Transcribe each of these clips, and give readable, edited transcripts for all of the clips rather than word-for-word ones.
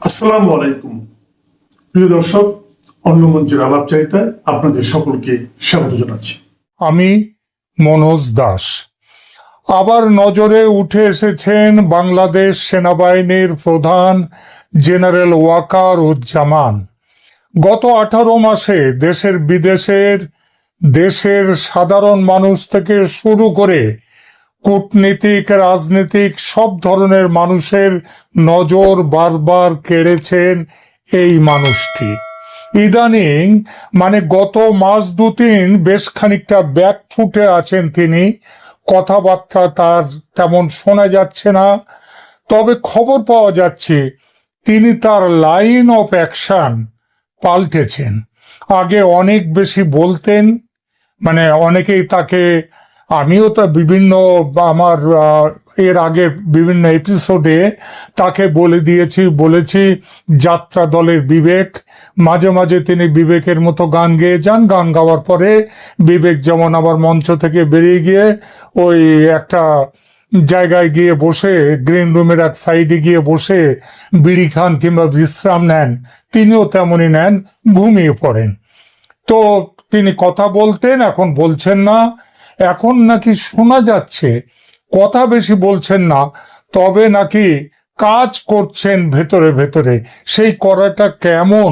আসসালামু আলাইকুম প্রিয় দর্শক, অন্য মঞ্চের আলাপচারিতায় আপনাদের সকলকে স্বাগত জানাচ্ছি। আমি মনোজ দাস। আবার নজরে উঠে এসেছেন বাংলাদেশ সেনাবাহিনীর প্রধান জেনারেল ওয়াকারুজ্জামান। গত 18 মাসে দেশের বিদেশের দেশের সাধারণ মানুষ থেকে শুরু করে কূটনীতিক, রাজনীতিক সব ধরনের মানুষের নজর বারবার কেড়েছেন এই মানুষটি। ইদানিং গত মাস দুতিন বেশ খানিকটা ব্যাকফুটে আছেন তিনি। কথাবার্তা তার তেমন শোনা যাচ্ছে না, তবে খবর পাওয়া যাচ্ছে তিনি তার লাইন অফ অ্যাকশন পাল্টেছেন। আগে অনেক বেশি বলতেন, অনেকেই তাকে, আমিও তা বিভিন্ন আমার এর আগে বিভিন্ন এপিসোডে তাকে বলেছি যাত্রা দলের বিবেক। মাঝে মাঝে তিনি বিবেকের মতো গান গেয়ে যান, গান গাওয়ার পরে বিবেক যেমন আবার মঞ্চ থেকে বেরিয়ে গিয়ে ওই একটা জায়গায় গিয়ে বসে, গ্রিন রুমের এক সাইডে গিয়ে বসে বিড়ি খান কিংবা বিশ্রাম নেন, তিনিও তেমনই নেন, ঘুমিয়ে পড়েন। তো তিনি কথা বলতেন, এখন বলছেন না। এখন নাকি শোনা যাচ্ছে কথা বেশি বলছেন না, তবে নাকি কাজ করছেন ভেতরে ভেতরে। সেই করাটা কেমন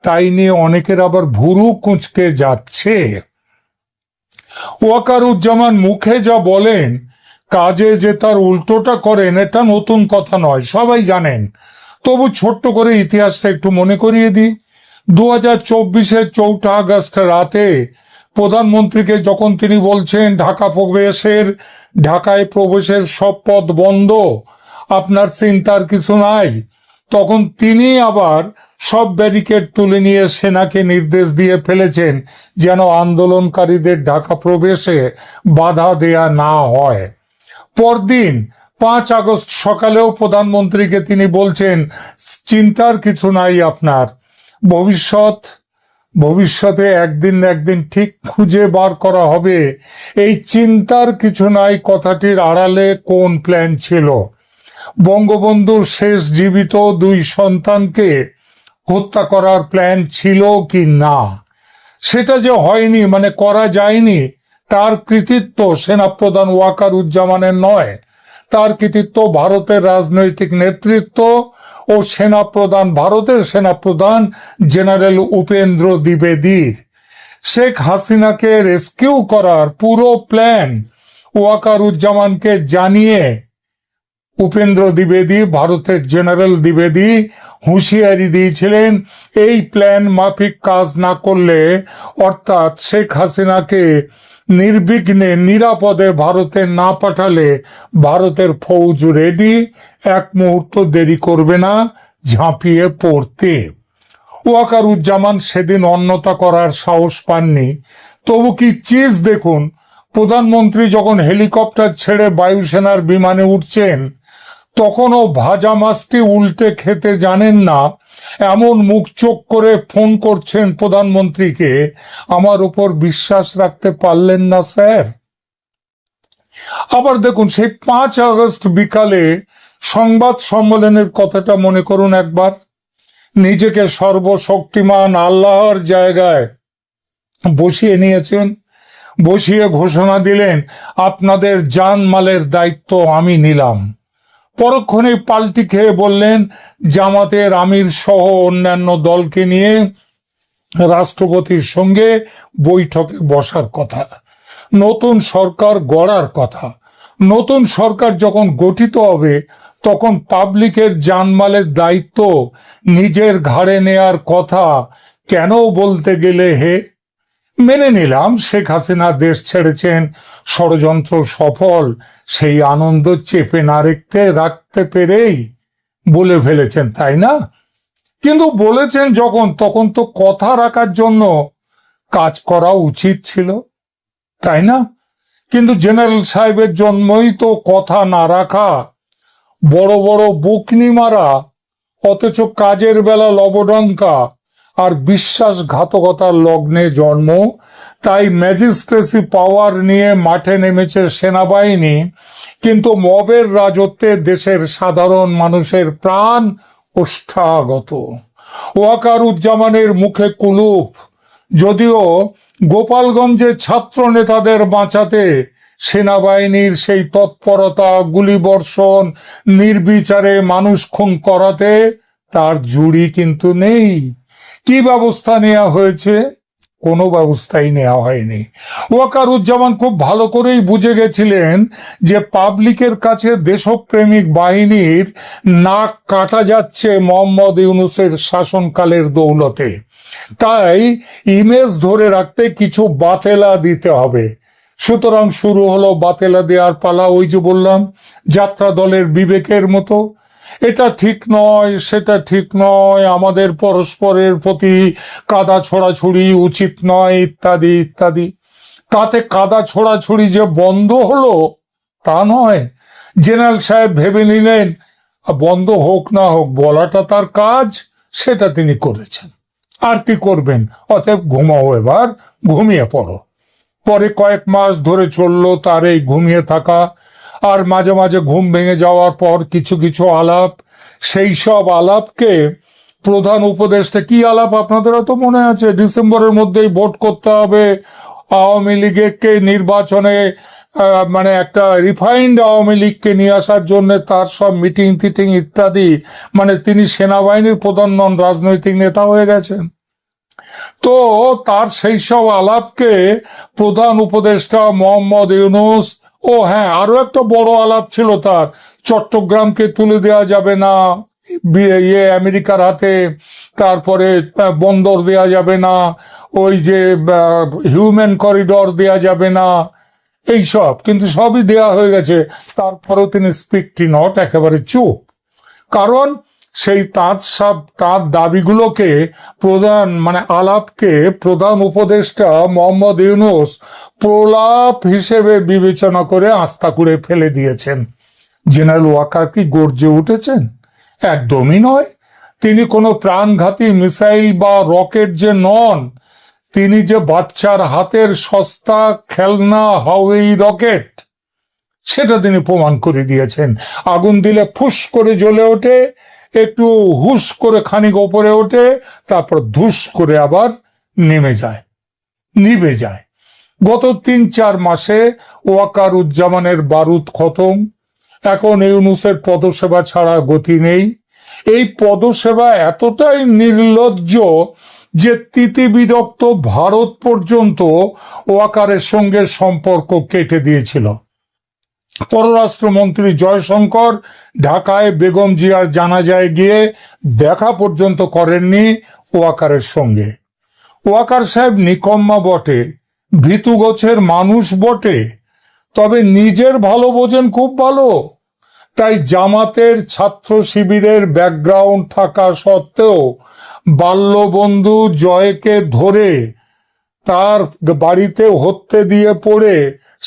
তাই নিয়ে অনেকের আবার ভুরু কুঁচকে যাচ্ছে। ওয়াকারুজ্জামান মুখে যা বলেন, কাজে যে তার উল্টোটা করেন, এটা নতুন কথা নয়, সবাই জানেন। তবু ছোট্ট করে ইতিহাসটা একটু মনে করিয়ে দিই। 2024-এর 4 আগস্ট রাতে প্রধানমন্ত্রীকে যখন তিনি বলছেন ঢাকায় প্রবেশের সব পথ বন্ধ, আপনার চিন্তার কিছু নাই, তখন তিনি আবার সব ব্যারিকেড তুলে নিয়ে সেনাকে নির্দেশ দিয়ে ফেলেছেন যেন আন্দোলনকারীদের ঢাকা প্রবেশে বাধা দেয়া না হয়। পরদিন 5 আগস্ট সকালেও প্রধানমন্ত্রীকে তিনি বলছেন, চিন্তার কিছু নাই আপনার, ভবিষ্যতে একদিন ঠিক খুঁজে বার করা হবে। এই চিন্তার কিছু নাই কথাটির আড়ালে কোন প্ল্যান ছিল? বঙ্গবন্ধুর শেষ জীবিত 2 সন্তানকে হত্যা করার প্ল্যান ছিল কি না? সেটা যে হয়নি, করা যায়নি, তার কৃতিত্ব সেনাপ্রধান ওয়াকারুজ্জামানের নয়, তার কৃতিত্ব ভারতের রাজনৈতিক নেতৃত্ব ও ভারতের সেনাপ্রধান জেনারেল উপেন্দ্র দ্বিবেদীর। শেখ হাসিনাকে রেস্কিউ করার পুরো প্ল্যান ওয়াকারুজ্জামানকে জানিয়ে উপেন্দ্র দ্বিবেদী, ভারতের জেনারেল দ্বিবেদী হুঁশিয়ারি দিয়েছিলেন, এই প্ল্যান মাফিক কাজ না করলে, অর্থাৎ শেখ হাসিনাকে নির্বিঘ্নে নিরাপদে ভারতে না পাঠালে ভারতের ফৌজ রেডি, এক মুহূর্ত দেরি করবে না ঝাঁপিয়ে পড়তে। ওয়াকারুজ্জামান সেদিন অন্যতা করার সাহস পাননি। তবু কি চিজ দেখুন, প্রধানমন্ত্রী যখন হেলিকপ্টার ছেড়ে বায়ুসেনার বিমানে উঠছেন, তখনও ভাজা মাছটি উল্টে খেতে জানেন না, এমন মুখ চোখ করে ফোন করছেন প্রধানমন্ত্রীকে, আমার উপর বিশ্বাস রাখতে পারলেন না স্যার? আবার দেখুন, সেই 5 আগস্ট বিকালে সংবাদ সম্মেলনের কথাটা মনে করুন একবার। নিজেকে সর্বশক্তিমান আল্লাহর জায়গায় বসিয়ে নিয়েছেন, বসিয়ে ঘোষণা দিলেন, আপনাদের জানমালের দায়িত্ব আমি নিলাম। পরক্ষণে পাল্টি খেয়ে বললেন, জামাতের আমির সহ অন্যান্য দলকে নিয়ে রাষ্ট্রপতির সঙ্গে বৈঠকে বসার কথা, নতুন সরকার গড়ার কথা। নতুন সরকার যখন গঠিত হবে, তখন পাবলিকের জানমালের দায়িত্ব নিজের ঘাড়ে নেয়ার কথা কেন বলতে গেলে হে? মেনে নিলাম শেখ হাসিনা দেশ ছেড়েছেন, ষড়যন্ত্র সফল, সেই আনন্দ চেপে না রাখতে পেরেই বলে ফেলেছেন, তাই না? কিন্তু বলেছেন যখন, তখন তো কথা রাখার জন্য কাজ করা উচিত ছিল, তাই না? কিন্তু জেনারেল সাহেবের জন্মই তো কথা না রাখা, বড় বড় বুকনি মারা, অথচ কাজের বেলা লবডঙ্কা আর বিশ্বাসঘাতকতার লগ্নে জন্ম। তাই ম্যাজিস্ট্রেসি পাওয়ার নিয়ে মাঠে নেমেছে সেনাবাহিনী, কিন্তু মবের রাজত্বে দেশের সাধারণ মানুষের প্রাণ ওষ্ঠাগত। ওয়াকারুজ্জামানের মুখে কুলুপ। যদিও গোপালগঞ্জে ছাত্র নেতাদের বাঁচাতে সেনাবাহিনীর সেই তৎপরতা, গুলিবর্ষণ, নির্বিচারে মানুষ খুন করাতে তার জুড়ি কিন্তু নেই। কি ব্যবস্থা নেওয়া হয়েছে? কোনো ব্যবস্থাই নেওয়া হয়নি। ওয়াকারুজ্জামান খুব ভালো করেই বুঝে গেছিলেন যে পাবলিকের কাছে দেশপ্রেমিক বাহিনীর নাক কাটা যাচ্ছে মোহাম্মদ ইউনূসের শাসনকালের দৌলতে। তাই ইমেজ ধরে রাখতে কিছু বাতেলা দিতে হবে। সুতরাং শুরু হলো বাতেলা দেওয়ার পালা। ওই যে বললাম, যাত্রা দলের বিবেকের মতো, এটা ঠিক নয়, সেটা ঠিক নয়, আমাদের পরস্পরের প্রতি কাদা ছোড়াছুড়ি উচিত নয়, ইত্যাদি ইত্যাদি। তাতে কাদা ছোড়াছুড়ি যে বন্ধ হলো তা নয়। জেনারেল সাহেব ভেবে নিলেন বন্ধ হোক না হোক, বলাটা তার কাজ, সেটা তিনি করেছেন। আর কি করবেন? অতএব ঘুমাও, এবার ঘুমিয়ে পড়ো। পরে কয়েক মাস ধরে চললো তার এই ঘুমিয়ে থাকা। আর মাঝে মাঝে ঘুম ভেঙে যাওয়ার পর কিছু কিছু আলাপ। সেই সব আলাপকে প্রধান উপদেষ্টা, কি আলাপ আপনাদেরও তো মনে আছে, ডিসেম্বরের মধ্যেই ভোট করতে হবে, আওয়ামী লীগকে নির্বাচনে মানে একটা রিফাইন্ড আওয়ামী লীগকে নিয়ে আসার জন্য তার সব মিটিং টিটিং ইত্যাদি। মানে তিনি সেনাবাহিনীর প্রধান নন, রাজনৈতিক নেতা হয়ে গেছেন। তো তার সেই সব আলাপকে প্রধান উপদেষ্টা মোহাম্মদ ইউনূস, ও হ্যাঁ, আরো একটা বড় আলাপ ছিল তার, চট্টগ্রামকে তুলে দেওয়া যাবে না আমেরিকার হাতে, তারপরে বন্দর দেয়া যাবে না, ওই যে হিউম্যান করিডর দেয়া যাবে না, এইসব কিন্তু সবই দেয়া হয়ে গেছে। তারপরেও তিনি স্পিকটি নট, একেবারে চুপ। কারণ সেই তার দাবিগুলোকে প্রধান মানে আলাপকে প্রধান উপদেষ্টা মোহাম্মদ ইউনূস প্রলাপ হিসেবে বিবেচনা করে আস্থা করে ফেলে দিয়েছেন। জেনারেল ওয়াকার কি গর্জে উঠেছেন? একদমই নয়। তিনি কোনো প্রাণঘাতী মিসাইল বা রকেট যে নন, তিনি যে বাচ্চার হাতের সস্তা খেলনা হাওয়াই রকেট, সেটা তিনি প্রমাণ করে দিয়েছেন। আগুন দিলে ফুস করে জ্বলে ওঠে, একটু হুস করে খানিক ওপরে ওঠে, তারপর ধুস করে আবার নিভে যায়। গত ৩-৪ মাসে ওয়াকারুজ্জামানের বারুদ খতম। এখন ইউনূসের পদসেবা ছাড়া গতি নেই। এই পদসেবা এতটাই নির্লজ্জ যে তিতিবিরক্ত ভারত পর্যন্ত ওয়াকারের সঙ্গে সম্পর্ক কেটে দিয়েছিল। পররাষ্ট্রমন্ত্রী জয়শঙ্কর ঢাকায় বেগম জিয়ার জানাজায় গিয়ে দেখা পর্যন্ত করেননি ওয়াকারের সঙ্গে। ওয়াকার সাহেব নিকম্মা বটে, ভীতু গোছের মানুষ বটে, তবে নিজের ভালো বোঝেন খুব ভালো। তাই জামাতের ছাত্র শিবিরের ব্যাকগ্রাউন্ড থাকা সত্ত্বেও বাল্যবন্ধু জয়কে ধরে তার বাড়িতে হত্যে দিয়ে পড়ে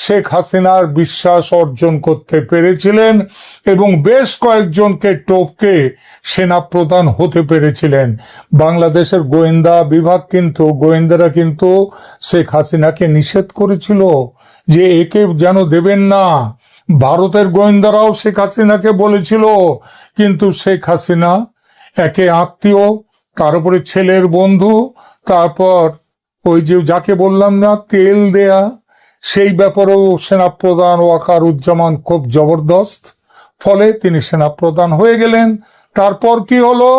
শেখ হাসিনার বিশ্বাস অর্জন করতে পেরেছিলেন এবং বেশ কয়েকজনকে টপকে সেনাপ্রধান হতে পেরেছিলেন। বাংলাদেশের গোয়েন্দারা কিন্তু শেখ হাসিনাকে নিষেধ করেছিল যে একে যেন দেবেন না। ভারতের গোয়েন্দারাও শেখ হাসিনাকে বলেছিল, কিন্তু শেখ হাসিনা একে আত্মীয়, তার উপরে ছেলের বন্ধু, তারপর ওই যে যাকে বললাম না তেল দেয়া, সেই ব্যাপারেও সেনাপ্রধান ওয়াকারুজ্জামান খুব জবরদস্ত। ফলে তিনি সেনাপ্রধান হয়ে গেলেন। তারপর কি হলো?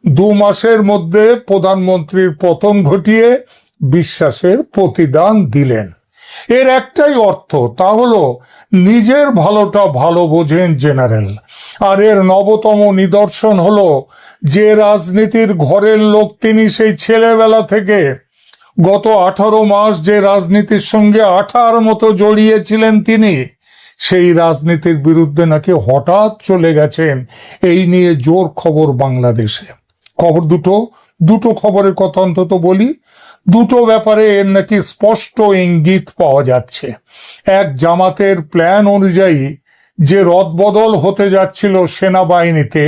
2 মাসের মধ্যে প্রধানমন্ত্রীর পতন ঘটিয়ে বিশ্বাসের প্রতিদান দিলেন। এর একটাই অর্থ, তা হলো নিজের ভালোটা ভালো বোঝেন জেনারেল। আর এর নবতম নিদর্শন হলো যে রাজনীতির ঘরের লোক তিনি সেই ছেলেবেলা থেকে গত 18 মাস যে রাজনীতির সঙ্গে আঠার মতো জড়িয়েছিলেন তিনি, সেই রাজনীতির বিরুদ্ধে নাকি হঠাৎ চলে গেছেন। এই নিয়ে জোর খবর বাংলাদেশে। খবর দুটো খবরের কথা অন্তত বলি। দুটো ব্যাপারে এর নাকি স্পষ্ট ইঙ্গিত পাওয়া যাচ্ছে। এক, জামাতের প্ল্যান অনুযায়ী যে রদবদল হতে যাচ্ছিল সেনাবাহিনীতে,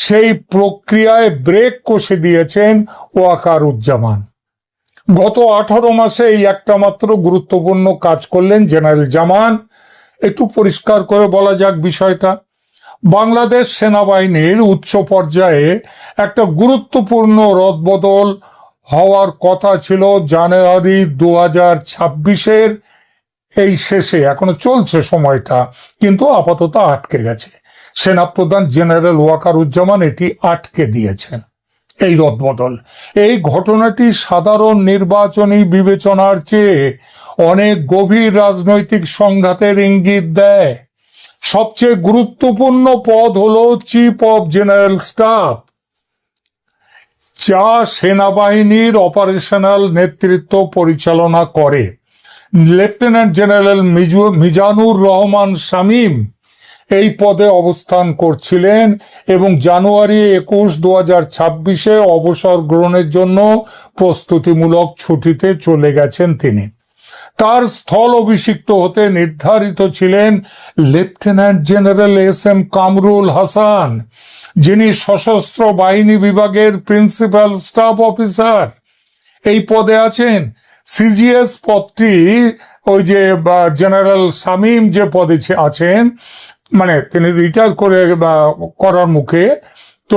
সেই প্রক্রিয়ায় ব্রেক কষে দিয়েছেন ওয়াকারুজ্জামান। গত 18 মাসে এই একটা মাত্র গুরুত্বপূর্ণ কাজ করলেন জেনারেল জামান। একটু পরিষ্কার করে বলা যাক বিষয়টা। বাংলাদেশ সেনাবাহিনীর উচ্চ পর্যায়ে একটা গুরুত্বপূর্ণ রদবদল হওয়ার কথা ছিল জানুয়ারি 2026-এর এই শেষে। এখনো চলছে সময়টা, কিন্তু আপাতত আটকে গেছে। সেনাপ্রধান জেনারেল ওয়াকারুজ্জামান এটি আটকে দিয়েছেন, এই রদবদল। এই ঘটনাটি সাধারণ নির্বাচনী বিবেচনার চেয়ে অনেক গভীর রাজনৈতিক সংঘাতের ইঙ্গিত দেয়। সবচেয়ে গুরুত্বপূর্ণ পদ হলো চিফ অব জেনারেল স্টাফ, যা সেনাবাহিনীর অপারেশনাল নেতৃত্ব পরিচালনা করে। লেফটেন্যান্ট জেনারেল মিজানুর রহমান শামীম এই পদে অবস্থান করছিলেন এবং জানুয়ারি 21, 2026-এ অবসর গ্রহণের জন্য প্রস্তুতিমূলক ছুটিতে চলে গেছেন তিনি। তার স্থল অভিষিক্ত হতে নির্ধারিত ছিলেন lieutenant general SM. Kamrul Hasan, যিনি সশস্ত্র বাহিনী বিভাগের প্রিন্সিপাল স্টাফ অফিসার এই পদে আছেন। সিজিএস পদটি ওই যে জেনারেল শামীম যে পদে আছেন, মানে তিনি রিটায়ার করার মুখে, তো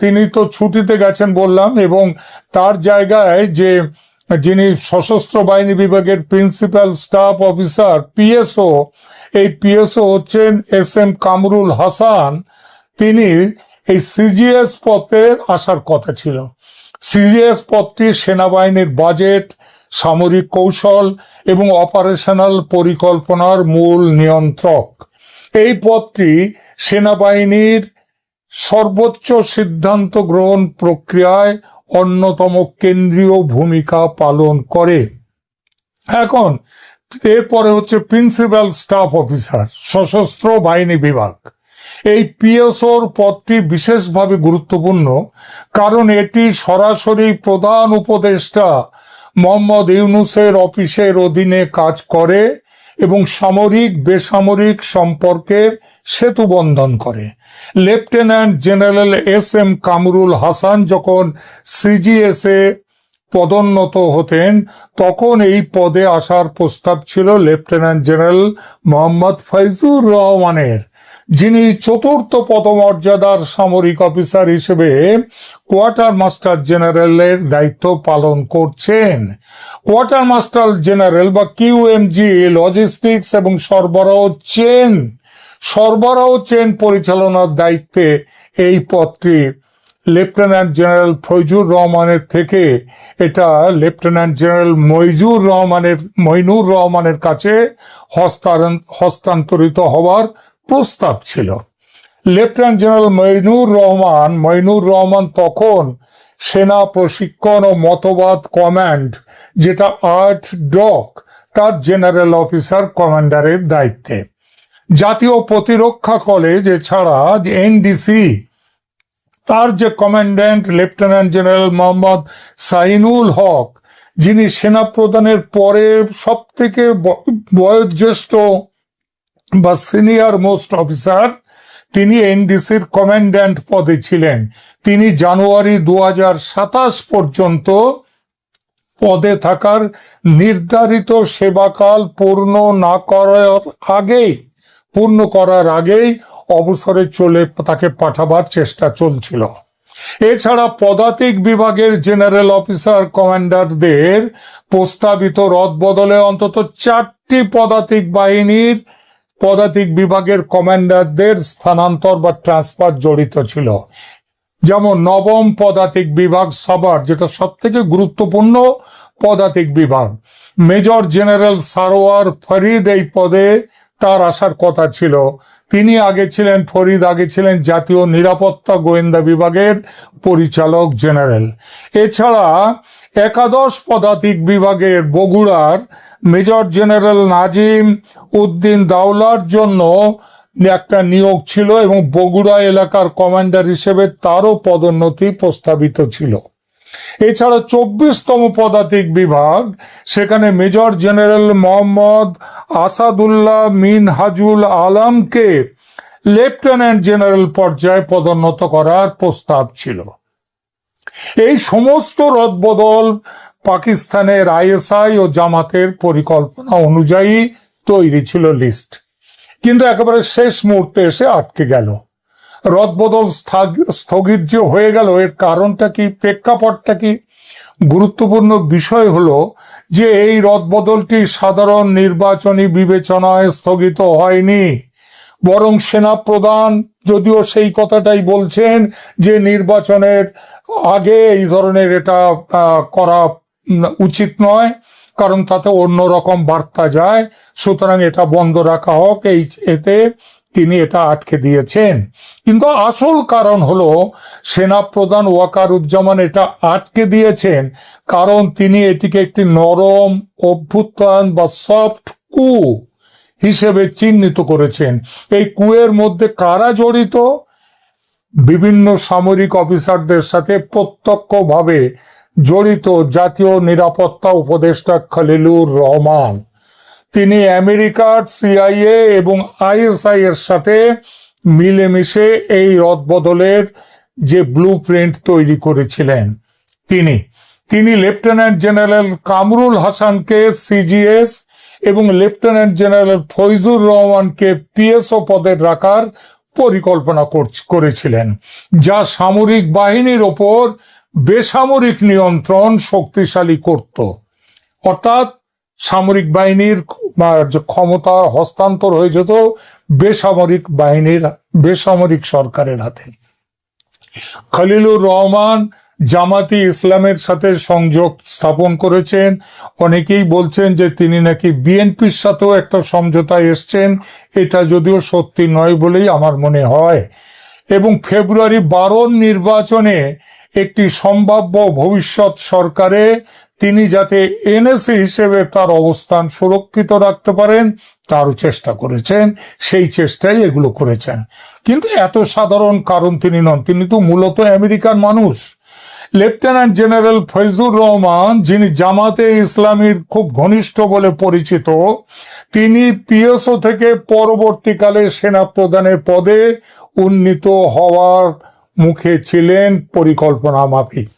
তিনি তো ছুটিতে গেছেন বললাম, এবং তার জায়গায় যিনি সশস্ত্র বাহিনী বিভাগের প্রিন্সিপাল স্টাফ অফিসার পিএসও, এই পিএসও হচ্ছেন এস.এম. কামরুল হাসান। তিনি এই সিজিএস পদে আসার কথা ছিল। সিজিএস পদটি সেনাবাহিনীর বাজেট, সামরিক কৌশল এবং অপারেশনাল পরিকল্পনার মূল নিয়ন্ত্রক। এই পদটি সেনাবাহিনীর সর্বোচ্চ সিদ্ধান্ত গ্রহণ প্রক্রিয়ায় অন্যতম কেন্দ্রীয় ভূমিকা পালন করে। এখন এরপরে হচ্ছে প্রিন্সিপাল স্টাফ অফিসার, সশস্ত্র বাহিনী বিভাগ। এই পিএসওর পদটি বিশেষভাবে গুরুত্বপূর্ণ, কারণ এটি সরাসরি প্রধান উপদেষ্টা মোহাম্মদ ইউনূসের অফিসের অধীনে কাজ করে এবং সামরিক বেসামরিক সম্পর্কের সেতু বন্ধন করে। Lieutenant general SM. Kamrul Hasan যখন সিজিএসে পদোন্নত হতেন, তখন এই পদে আসার প্রস্তাব ছিল লেফটেন্যান্ট জেনারেল মোহাম্মদ ফয়জুর রহমানের, যিনি চতুর্থ পদমর্যাদার সামরিক অফিসার হিসেবে কোয়ার্টার মাস্টার জেনারেলের দায়িত্ব পালন করছেন। কোয়ার্টার মাস্টার জেনারেল বা কিউএমজি লজিস্টিক্স এবং সরবরাহ চেন পরিচালনার দায়িত্বে এই পদটি লেফটেন্যান্ট জেনারেল ফয়জুর রহমানের থেকে এটা লেফটেন্যান্ট জেনারেল মইনুর রহমানের কাছে হস্তান্তরিত হওয়ার প্রস্তাব ছিল। লেফটেন্যান্ট জেনারেল মইনুর রহমান তখন সেনা প্রশিক্ষণ ও মতবাদ কমান্ড, যেটা 8 ডক, তার জেনারেল অফিসার কমান্ডারের দায়িত্বে। জাতীয় প্রতিরক্ষা কলেজ এছাড়া এনডিসি, তার যে commandant lieutenant general Mohammad Zainul হক, যিনি সেনা প্রধানের পরে সব থেকে বয়োজ্যেষ্ঠ বা সিনিয়র মোস্ট অফিসার, তিনি এনডিসির কমান্ড্যান্ট পদে ছিলেন। তিনি জানুয়ারি 2027 পর্যন্ত পদে থাকার নির্ধারিত সেবাকাল পূর্ণ করার আগেই অবসরে তাকে পাঠাবার চেষ্টা চলছিল। এছাড়া পদাতিক বিভাগের জেনারেল অফিসার কমান্ডারদের প্রস্তাবিত রদবদলে অন্তত 4টি পদাতিক বিভাগের কমান্ডারদের স্থানান্তর বা ট্রান্সফার জড়িত ছিল। যেমন 9ম পদাতিক বিভাগ সাভার, যেটা সব থেকে গুরুত্বপূর্ণ পদাতিক বিভাগ, মেজর জেনারেল সারোয়ার ফরিদ এই পদে তার আসার কথা ছিল। ফরিদ আগে ছিলেন জাতীয় নিরাপত্তা গোয়েন্দা বিভাগের পরিচালক জেনারেল। এছাড়া 11 পদাতিক বিভাগের বগুড়ার মেজর জেনারেল নাজিম উদ্দিন দাওলার জন্য একটা নিয়োগ ছিল এবং বগুড়া এলাকার কমান্ডার হিসেবে তারও পদোন্নতি প্রস্তাবিত ছিল। এছাড়া 24তম পদাতিক বিভাগ, সেখানে মেজর জেনারেল মোহাম্মদ আসাদুল্লাহ মিনহাজুল আলমকে লেফটেন্যান্ট জেনারেল পর্যায়ে পদোন্নত করার প্রস্তাব ছিল। এই সমস্ত রদবদল পাকিস্তানের আইএসআই ও জামাতের পরিকল্পনা অনুযায়ী তৈরি ছিল লিস্ট। কিন্তু একেবারে শেষ মুহূর্তে এসে আটকে গেল। রদবদল স্থগিত যে হয়ে গেল, এর কারণটা কি, প্রেক্ষাপটটা কি? গুরুত্বপূর্ণ বিষয় হলো যে এই রদবদলটি সাধারণ নির্বাচনী বিবেচনায় স্থগিত হয়নি, বরং সেনাপ্রধান যদিও সেই কথাটাই বলছেন যে নির্বাচনের আগে এই ধরনের এটা করা উচিত নয়, কারণ তাতে অন্যরকম বার্তা যায়, সুতরাং এটা বন্ধ রাখা হোক, এতে তিনি এটা আটকে দিয়েছেন। কিন্তু আসল কারণ হলো সেনাপ্রধান ওয়াকারুজ্জামান এটা আটকে দিয়েছেন কারণ তিনি এটিকে একটি নরম অভ্যুত্থান বা সফট কু হিসেবে চিহ্নিত করেছেন। এই কুয়ের মধ্যে কারা জড়িত? বিভিন্ন সামরিক অফিসারদের সাথে প্রত্যক্ষভাবে জড়িত জাতীয় নিরাপত্তা উপদেষ্টা খলিলুর রহমান। তিনি আমেরিকার সিআইএ এবং আইএসআই এর সাথে মিলেমিশে এই রদবদলের যে ব্লু প্রিন্ট তৈরি করেছিলেন। তিনি লেফটেন্যান্ট জেনারেল কামরুল হাসানকে সিজিএস এবং লেফটেন্যান্ট জেনারেল ফৈজুর রহমানকে পিএসও পদে রাখার পরিকল্পনা করেছিলেন, যা সামরিক বাহিনীর ওপর বেসামরিক নিয়ন্ত্রণ শক্তিশালী করত। অর্থাৎ সামরিক বাহিনীর ক্ষমতা হস্তান্তর হয়ে যেত বেসামরিক সরকারের হাতে। খলিলুর রহমান জামাতি ইসলামের সাথে সংযোগ স্থাপন করেছেন। অনেকেই বলছেন যে তিনি নাকি বিএনপির সাথেও একটা সমঝোতায় এসছেন, এটা যদিও সত্যি নয় বলেই আমার মনে হয়। এবং ফেব্রুয়ারি 12 নির্বাচনে একটি সম্ভাব্য ভবিষ্যৎ সরকারে তিনি যাতে এনএসি হিসেবে তার অবস্থান সুরক্ষিত রাখতে পারেন তারও চেষ্টা করেছেন, সেই চেষ্টাই এগুলো করেছেন। কিন্তু এত সাধারণ কারণ তিনি নন, তিনি তো মূলত আমেরিকার মানুষ। লেফটেন্যান্ট জেনারেল ফৈজুর রহমান, যিনি জামাতে ইসলামীর খুব ঘনিষ্ঠ বলে পরিচিত, তিনি পিএসও থেকে পরবর্তীকালে সেনাপ্রধানের পদে উন্নীত হওয়ার মুখে ছিলেন পরিকল্পনা মাফিক।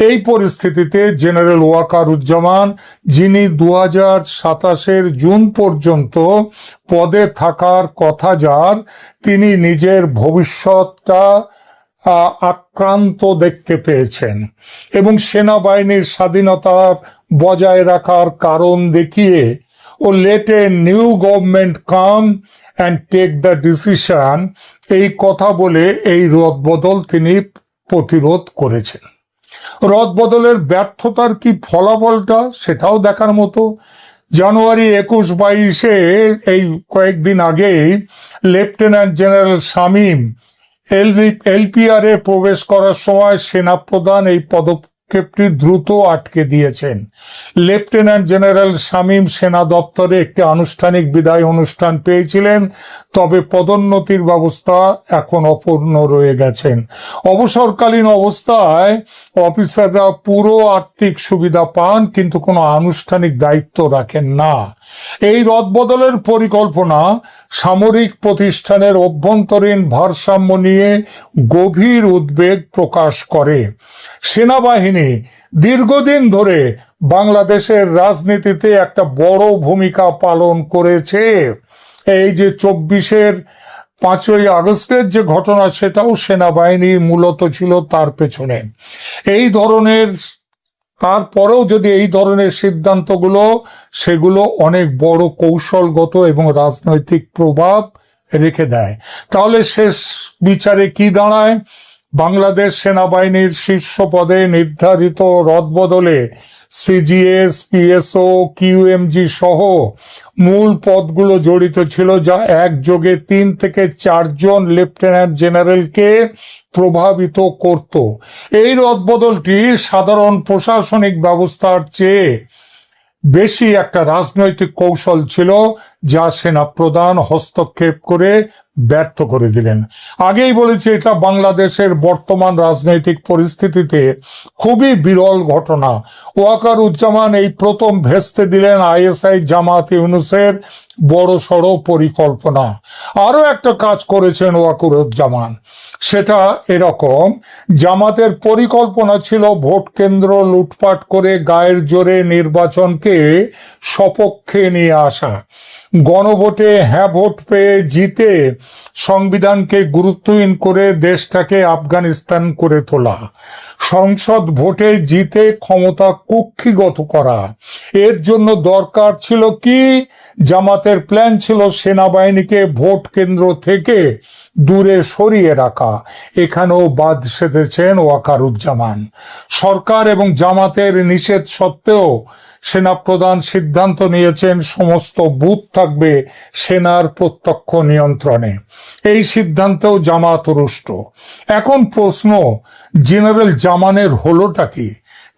এই পরিস্থিতিতে জেনারেল ওয়াকারুজ্জামান, যিনি 2027 জুন পর্যন্ত পদে থাকার কথা যার, তিনি নিজের ভবিষ্যৎটা আক্রান্ত দেখতে পেয়েছেন এবং সেনাবাহিনীর স্বাধীনতা বজায় রাখার কারণ দেখিয়ে ও let a new government come and take the decision, এই কথা বলে এই রদবদল তিনি প্রতিরোধ করেছেন। রদবদলের ব্যর্থতার কি ফলাফলটা, সেটাও দেখার মতো। জানুয়ারি 21-22 এই কয়েকদিন আগেই লেফটেন্যান্ট জেনারেল শামীম এলপিআর এ প্রবেশ করার সময় সেনাপ্রধান এই পদক্ষেপটি দ্রুত আটকে দিয়েছেন। লেফটেন্যান্ট জেনারেল শামীম সেনা দপ্তরে একটি আনুষ্ঠানিক বিদায় অনুষ্ঠান পেয়েছিলেন, তবে পদোন্নতির ব্যবস্থা এখন অপূর্ণ রয়ে গেছেন। অবসরকালীন অবস্থায় অফিসাররা পুরো আর্থিক সুবিধা পান, কিন্তু কোনো আনুষ্ঠানিক দায়িত্ব রাখেন না। এই রদবদলের পরিকল্পনা সামরিক প্রতিষ্ঠানের অভ্যন্তরীণ ভারসাম্য নিয়ে গভীর উদ্বেগ প্রকাশ করে। সেনাবাহিনী দীর্ঘদিন ধরে বাংলাদেশের রাজনীতিতে একটা বড় ভূমিকা পালন করেছে। এই যে 5ই আগস্টের যে ঘটনা, সেটাও সেনাবাহিনী মূলত ছিল তার পেছনে। তারপরেও যদি এই ধরনের সিদ্ধান্তগুলো, সেগুলো অনেক বড় কৌশলগত এবং রাজনৈতিক প্রভাব রেখে দেয়, তাহলে শেষ বিচারে কি দাঁড়ায়? বাংলাদেশ সেনাবাহিনীর শীর্ষ পদে নির্ধারিত রদবদলে সিজিএস, পিএসও, কিউএমজি সহ মূল পদগুলো জড়িত ছিল, যা একযোগে 3 থেকে 4 জন লেফটেন্যান্ট জেনারেলকে প্রভাবিত করত। এই রদবদলটি সাধারণ প্রশাসনিক ব্যবস্থার চেয়ে বেশি একটা রাজনৈতিক কৌশল ছিল, যা সেনাপ্রধান হস্তক্ষেপ করে ব্যর্থ করে দিলেন। আগেই বলেছি, এটা বাংলাদেশের বর্তমান রাজনৈতিক পরিস্থিতিতে খুবই বিরল ঘটনা। ওয়াকারুজ্জামান এই প্রথম ভেস্তে দিলেন আইএসআই জামাত ইউনুসের বড়সড় পরিকল্পনা। আরো একটা কাজ করেছেন ওয়াকারুজ্জামান, সেটা এরকম: জামাতের পরিকল্পনা ছিল ভোট কেন্দ্র লুটপাট করে গায়ের জোরে নির্বাচনকে সপক্ষে নিয়ে আসা, গণভোটে হ্যাঁ ভোট পেয়ে জিতে সংবিধানকে গুরুত্বহীন করে দেশটাকে আফগানিস্তান করে তোলা, সংসদ ভোটে জিতে ক্ষমতা কুক্ষিগত করা। এর জন্য দরকার ছিল কি? জামাতের প্ল্যান ছিল সেনাবাহিনীকে ভোট কেন্দ্র থেকে দূরে সরিয়ে রাখা। এখানেও বাদ সেধেছেন ওয়াকারুজ্জামান। সরকার এবং জামাতের নিষেধ সত্ত্বেও সেনাপ্রধান সিদ্ধান্ত নিয়েছেন সমস্ত বুথ থাকবে সেনার প্রত্যক্ষ নিয়ন্ত্রণে। এই সিদ্ধান্তেও জামাত রুষ্ট। এখন প্রশ্ন, জেনারেল জামানের হলোটা কি?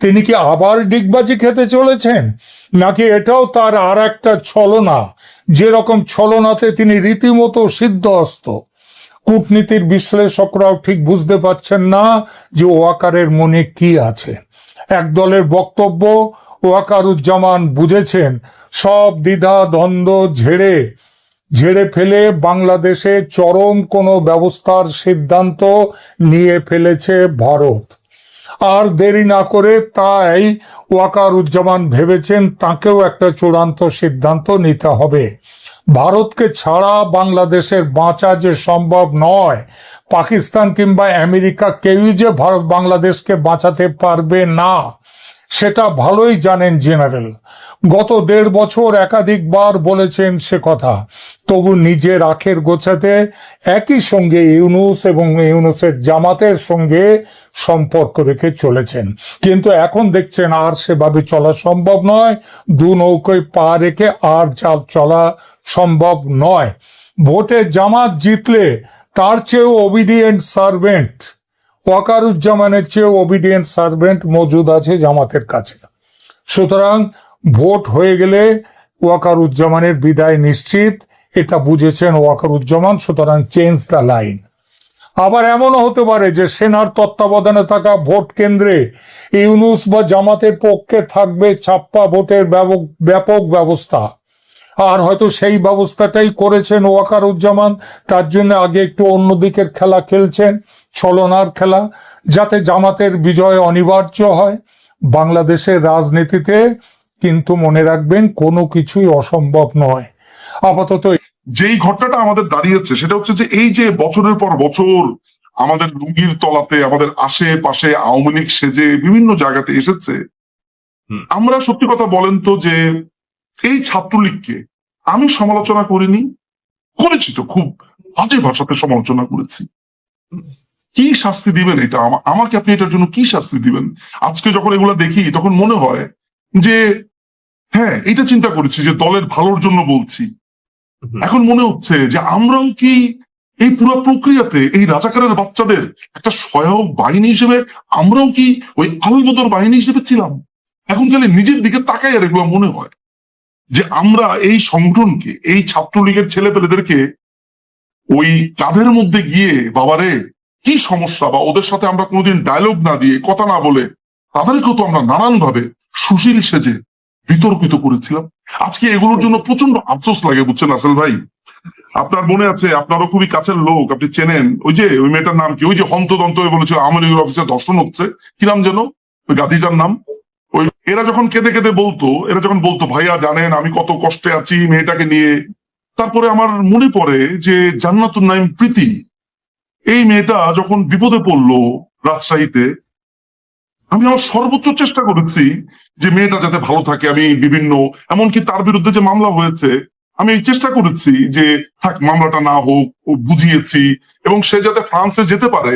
তিনি কি আবার ডিগবাজি খেতে চলেছেন, নাকি এটাও তার আর একটা ছলনা, যেরকম ছলনাতে তিনি রীতিমতো সিদ্ধহস্ত? কূটনীতির বিশ্লেষকরাও ঠিক বুঝতে পারছেন না যে ওয়াকারের মনে কি আছে। এক দলের বক্তব্য, ওয়াকারুজ্জামান বুঝেছেন সব দ্বিধা দ্বন্দ্ব ঝেড়ে ফেলে বাংলাদেশে চরম কোনো ব্যবস্থার সিদ্ধান্ত নিয়ে ফেলেছে ভারত। আর দেরি না করে তাই ওয়াকারুজ্জামান ভেবেছেন তাকেও একটা চূড়ান্ত সিদ্ধান্ত নিতে হবে। ভারতকে ছাড়া বাংলাদেশের বাঁচা যে সম্ভব নয়, পাকিস্তান কিংবা আমেরিকা কেউই যে বাংলাদেশকে বাঁচাতে পারবে না, সেটা ভালোই জানেন জেনারেল। গত 1.5 বছর একাধিকবার বলেছেন সে কথা, তবু নিজের আখের গোছাতে একই সঙ্গে ইউনূস এবং ইউনূসের জামাতের সঙ্গে সম্পর্ক রেখে চলেছেন। কিন্তু এখন দেখছেন আর সেভাবে চলা সম্ভব নয়। দু নৌকোয় পা রেখে আর চলা সম্ভব নয়। ভোটে জামাত জিতলে তার চেয়েও ওবিডিয়েন্ট সার্ভেন্ট, ওয়াকারুজ্জামানের চেয়েও ওবিডিয়েন্ট সার্ভেন্ট মজুদ আছে জামাতের কাছে। সুতরাং ভোট হয়ে গেলে ওয়াকারুজ্জামানের বিদায় নিশ্চিত, এটা বুঝেছেন ওয়াকারুজ্জামান। সুতরাং চেঞ্জ দ্য লাইন। আবার এমনও হতে পারে যে সেনার তত্ত্বাবধানে থাকা ভোট কেন্দ্রে ইউনূস বা জামাতের পক্ষে থাকবে ছাপ্পা ভোটের ব্যাপক ব্যবস্থা। আর হয়তো সেই ব্যবস্থাটাই করেছেন ওয়াকারুজ্জামান। তার জন্য আগে একটু অন্যদিকের খেলা খেলছেন, ছলনার খেলা, যাতে জামাতের বিজয় অনিবার্য হয়। বাংলাদেশের রাজনীতিতে কিন্তু মনে রাখবেন কোনো কিছুই অসম্ভব নয়। আপাতত যেই ঘটনাটা আমাদের দাঁড়িয়েছে সেটা হচ্ছে যে এই যে বছরের পর বছর আমাদের লুঙ্গির তলাতে আমাদের আশেপাশে আওয়ামী লীগ সেজে বিভিন্ন জায়গাতে এসেছে, আমরা সত্যি কথা বলেন তো যে এই ছাত্রলীগকে আমি সমালোচনা করিনি, করেছি তো খুব বাজে ভাষাতে সমালোচনা করেছি। কি শাস্তি দিবেন এটা আমাকে? আপনি এটার জন্য কি শাস্তি দিবেন? আজকে যখন এগুলো দেখি তখন মনে হয় যে হ্যাঁ, এটা চিন্তা করেছি যে দলের ভালোর জন্য বলছি। এখন মনে হচ্ছে যে আমরাও কি এই পুরো প্রক্রিয়াতে এই রাজাকারের বাচ্চাদের একটা সহায়ক বাহিনী হিসেবে আমরাও কি ওই আলবদর বাহিনী হিসেবে ছিলাম? এখন খালি নিজের দিকে তাকাই আর এগুলো মনে হয় যে আমরা এই সংগঠনকে, এই ছাত্রলীগের ছেলেপেলেদেরকে ওই কাঁধের মধ্যে গিয়ে বাবারে কি সমস্যা, বা ওদের সাথে আমরা কোনোদিন ডায়লগ না দিয়ে কথা না বলে তাদেরকেও তো আমরা নানান ভাবে সুশীল সেজে বিতর্কিত করেছিলাম। আজকে এগুলোর জন্য প্রচন্ড আফসোস লাগে, বুঝছেন আসল ভাই? আপনার মনে আছে, আপনারও খুবই কাছের লোক, আপনি চেনেন ওই যে ওই মেয়েটার নাম কি, ওই যে হন্তদন্ত বলেছিল আওয়ামী লীগের অফিসে ধর্ষণ হচ্ছে, কি নাম যেন ওই গাদিটার নাম? ওই এরা যখন কেঁদে কেঁদে বলতো ভাইয়া জানেন আমি কত কষ্টে আছি মেয়েটাকে নিয়ে। তারপরে আমার মনে পড়ে যে জান্নাতুন নাইম প্রীতি, এই মেয়েটা যখন বিপদে পড়লো রাজশাহীতে, আমি আমার সর্বোচ্চ চেষ্টা করেছি যে মেয়েটা যাতে ভালো থাকে। আমি বিভিন্ন, এমনকি তার বিরুদ্ধে যে মামলা হয়েছে আমি চেষ্টা করেছি যে থাক মামলাটা না হোক, বুঝিয়েছি, এবং সে যাতে ফ্রান্সে যেতে পারে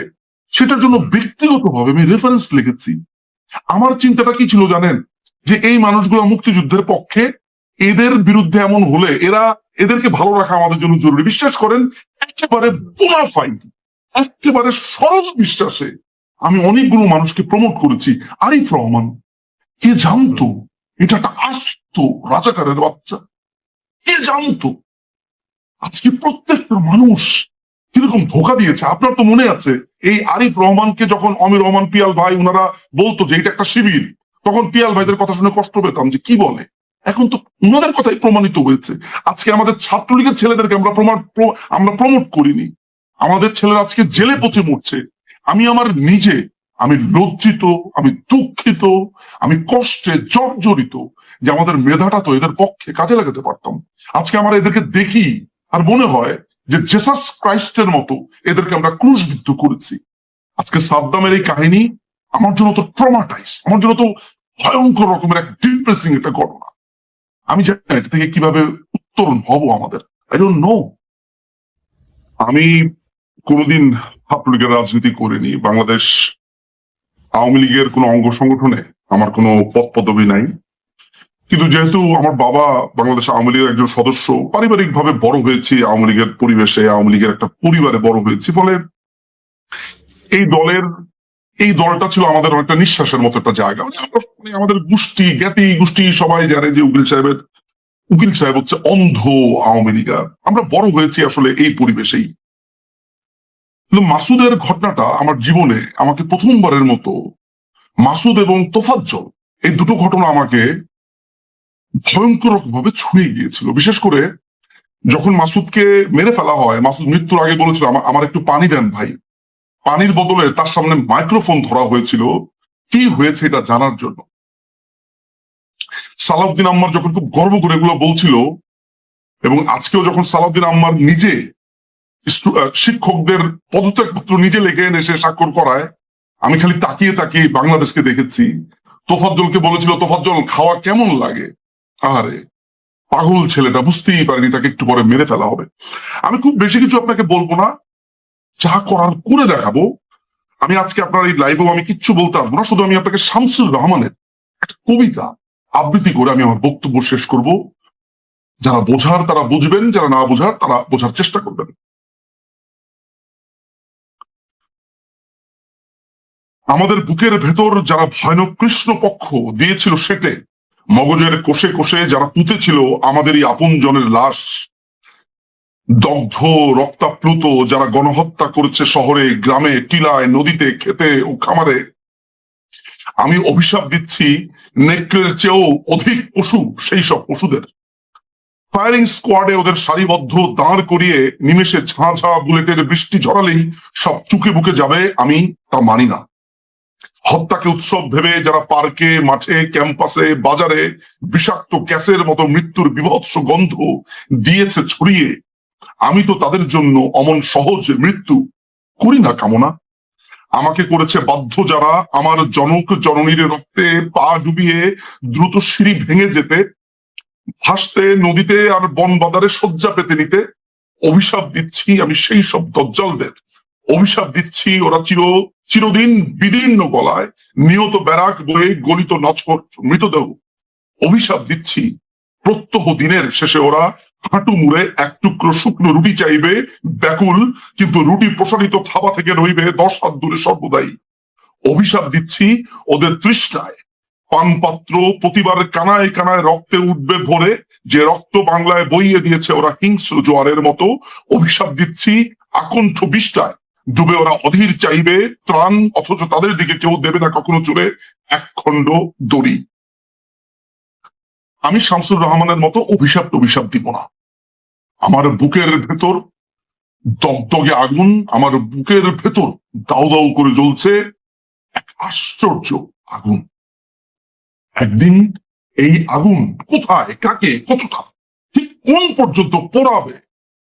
সেটার জন্য ব্যক্তিগতভাবে আমি রেফারেন্স লিখেছি। আমার চিন্তাটা কি ছিল জানেন? যে এই মানুষগুলো মুক্তিযুদ্ধের পক্ষে, এদের বিরুদ্ধে এমন হলে এদেরকে ভালো রাখা আমাদের জন্য জরুরি। বিশ্বাস করেন, একেবারে বোনাফাইড, একেবারে সরল বিশ্বাসে আমি অনেকগুলো মানুষকে প্রমোট করেছি। আরিফ রহমান, কে জানতো এটা একটা আস্ত রাজাকারের বাচ্চা? কে জানতো? আজকে প্রত্যেকটা মানুষ কিরকম ধোকা দিয়েছে। আপনার তো মনে আছে এই আরিফ রহমানকে যখন অমির রহমান পিয়াল ভাই ওনারা বলতো যে এটা একটা শিবির, তখন পিয়াল ভাইদের কথা শুনে কষ্ট পেতাম যে কি বলে, এখন তো ওনাদের কথাই প্রমাণিত হয়েছে। আজকে আমাদের ছাত্রলীগের ছেলেদেরকে আমরা প্রমোট করিনি, আমাদের ছেলেরা আজকে জেলে পচে মরছে। আমি লজ্জিত, আমি দুঃখিত, আমি কষ্টে জর্জরিত যে আমাদের মেধাটা তো এদের পক্ষে কাজে লাগাতে পারতাম। আজকে আমরা এদেরকে দেখি আর মনে হয় যে জেসাস ক্রাইস্টের মতো এদেরকে আমরা ক্রুশবিদ্ধ করেছি। আজকে সাদ্দামের এই কাহিনী আমার জন্য তো ট্রমাটাইজ, আমার জন্য তো ভয়ঙ্কর রকমের এক ডিপ্রেসিং একটা ঘটনা। আমি জানি না এটা থেকে কিভাবে উত্তরণ হব আমাদের, আই ডোন্ট নো। আমি কোনোদিন ছাত্রলীগের রাজনীতি করিনি, বাংলাদেশ আওয়ামী লীগের কোনো অঙ্গ সংগঠনে আমার কোনো পদ পদবি নাই। কিন্তু যেহেতু আমার বাবা বাংলাদেশ আওয়ামী লীগের একজন সদস্য, পারিবারিক ভাবে বড় হয়েছি আওয়ামী লীগের পরিবেশে, আওয়ামী লীগের একটা পরিবারে বড় হয়েছি, ফলে এই দলটা ছিল আমাদের অনেকটা নিঃশ্বাসের মতো একটা জায়গা। আমাদের গোষ্ঠী সবাই জানে যে উকিল সাহেব হচ্ছে অন্ধ আওয়ামী লীগার। আমরা বড় হয়েছি আসলে এই পরিবেশেই। কিন্তু মাসুদের ঘটনাটা আমার জীবনে আমাকে প্রথমবারের মতো, মাসুদ এবং তোফাজ্জল এই দুটো ঘটনা আমাকে ভয়ঙ্কর ভাবে ছুঁয়ে গিয়েছিল। বিশেষ করে যখন মাসুদকে মেরে ফেলা হয়, মাসুদ মৃত্যুর আগে বলেছিল আমার একটু পানি দেন ভাই। পানির বদলে তার সামনে মাইক্রোফোন ধরা হয়েছিল কি হয়েছে এটা জানার জন্য। সালাউদ্দিন আম্মার যখন খুব গর্ব করে এগুলো বলছিল, এবং আজকেও যখন সালাউদ্দিন আম্মার নিজে শিক্ষকদের পদত্যাগপত্র নিজে লিখে এনে সে স্বাক্ষর করায়, আমি খালি তাকিয়ে তাকিয়ে বাংলাদেশকে দেখেছি। তোফাজ্জলকে বলেছিল, তোফাজ্জল খাওয়া কেমন লাগে? আরে পাগল ছেলেটা, বুঝতেই পারেনি তাকে একটু পরে মেরে ফেলা হবে। আমি খুব বেশি কিছু আপনাকে বলবো না, যা করার করে দেখাবো। আমি আজকে আপনার এই লাইভেও আমি কিচ্ছু বলতে আসবো না, শুধু আমি আপনাকে শামসুর রহমানের একটা কবিতা আবৃত্তি করে আমি আমার বক্তব্য শেষ করব। যারা বোঝার তারা বুঝবেন, যারা না বোঝার তারা বোঝার চেষ্টা করবেন। আমাদের বুকের ভেতর যারা ভয়ানক কৃষ্ণ পক্ষ দিয়েছিল সেটে, মগজের কোষে কোষে যারা পুঁতেছিল আমাদেরই আপন জনের লাশ, দগ্ধ রক্তাপ্লুত যারা গণহত্যা করেছে শহরে, গ্রামে, টিলায়, নদীতে, খেতে ও খামারে, আমি অভিশাপ দিচ্ছি নেকড়ের চেয়েও অধিক পশু সেই সব পশুদের। ফায়ারিং স্কোয়াডে ওদের সারিবদ্ধ দাঁড় করিয়ে নিমেষে ঝাঁ ঝাঁ বুলেটের বৃষ্টি ঝরালেই সব চুকে বুকে যাবে, আমি তা মানি না। হত্যাকে উৎসব ভেবে যারা পার্কে, মাঠে, ক্যাম্পাসে, বাজারে বিষাক্ত গ্যাসের মতো মৃত্যুর বিভৎস গন্ধ দিয়েছে ছড়িয়ে, আমি তো তাদের জন্য অমন সহজ মৃত্যু করি না কামনা। আমাকে করেছে বাধ্য যারা আমার জনক জননীর রক্তে পা ডুবিয়ে দ্রুত সিঁড়ি ভেঙে যেতে, ভাসতে নদীতে আর বন বাদারে শয্যা পেতে নিতে। অভিশাপ দিচ্ছি আমি সেই সব দজ্জালদের, অভিশাপ দিচ্ছি ওরা চিরদিন বিদীর্ণ গলায় নিয়ত ব্যারাক বয়ে গলিত নছর মৃতদেহ। অভিশাপ দিচ্ছি প্রত্যহ দিনের শেষে ওরা হাঁটু মুড়ে এক টুকরো শুকনো রুটি চাইবে ব্যাকুল, কিন্তু রুটি প্রসারিত থাবা থেকে রইবে 10 হাত দূরে সর্বদাই। অভিশাপ দিচ্ছি ওদের তৃষ্ণায় পানপাত্র প্রতিবার কানায় কানায় রক্তে উঠবে ভরে, যে রক্ত বাংলায় বইয়ে দিয়েছে ওরা হিংস্র জোয়ারের মতো। অভিশাপ দিচ্ছি আকণ্ঠ বিষ্ঠায় ডুবে ওরা অধীর চাইবে ত্রাণ, অথচ তাদের দিকে কেউ দেবে না কখনো চলে এক খণ্ড দড়ি। আমি শামসুর রহমানের মতো অভিশাপ দিব না। আমার বুকের ভেতর দগদগে আগুন, আমার বুকের ভেতর দাউ দাউ করে জ্বলছে এক আশ্চর্য আগুন। একদিন এই আগুন কোথায়, কাকে, কতটা, ঠিক কোন পর্যন্ত পোড়াবে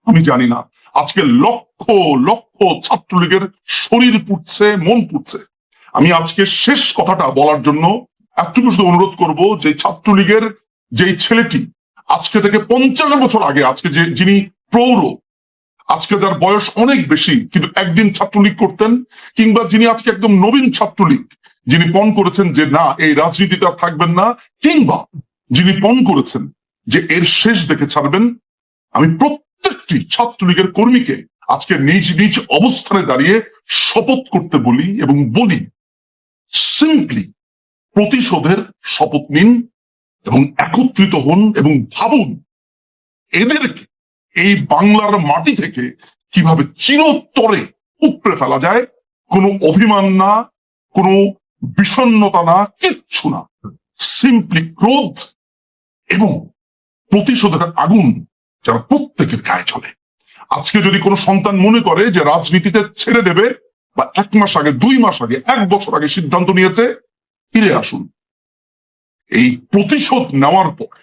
আমি জানি না। আজকে লক্ষ লক্ষ ছাত্রলীগের শরীর পুড়ছে, মন পুড়ছে। আমি আজকে শেষ কথাটা বলার জন্য এতটুকু শুধু অনুরোধ করব যে ছাত্রলীগের যেই ছেলেটি আজকে থেকে 50 বছর আগে, আজকে যিনি প্রৌঢ়, আজকে যার বয়স অনেক বেশি কিন্তু একদিন ছাত্রলীগ করতেন, কিংবা যিনি আজকে একদম নবীন ছাত্রলীগ, যিনি পণ করেছেন যে না এই রাজনীতিটা থাকবেন না, কিংবা যিনি পণ করেছেন যে এর শেষ দেখে ছাড়বেন, আমি প্রত্যেকটি ছাত্রলীগের কর্মীকে আজকে নিজ নিজ অবস্থানে দাঁড়িয়ে শপথ করতে বলি এবং বলি, সিম্পলি প্রতিশোধের শপথ নিন এবং একত্রিত হন এবং ভাবুন এদেরকে এই বাংলার মাটি থেকে কিভাবে চিরতরে উপড়ে ফেলা যায়। কোনো অভিমান না, কোনো বিষণ্ণতা না, কিচ্ছু না, সিম্পলি ক্রোধ এবং প্রতিশোধের আগুন যারা প্রত্যেকের গায়ে চলে। আজকে যদি কোনো সন্তান মনে করে যে রাজনীতিতে ছেড়ে দেবে, বা 1 মাস আগে, 2 মাস আগে, 1 বছর আগে সিদ্ধান্ত নিয়েছে, ফিরে আসুন। এই প্রতিশোধ নেওয়ার পর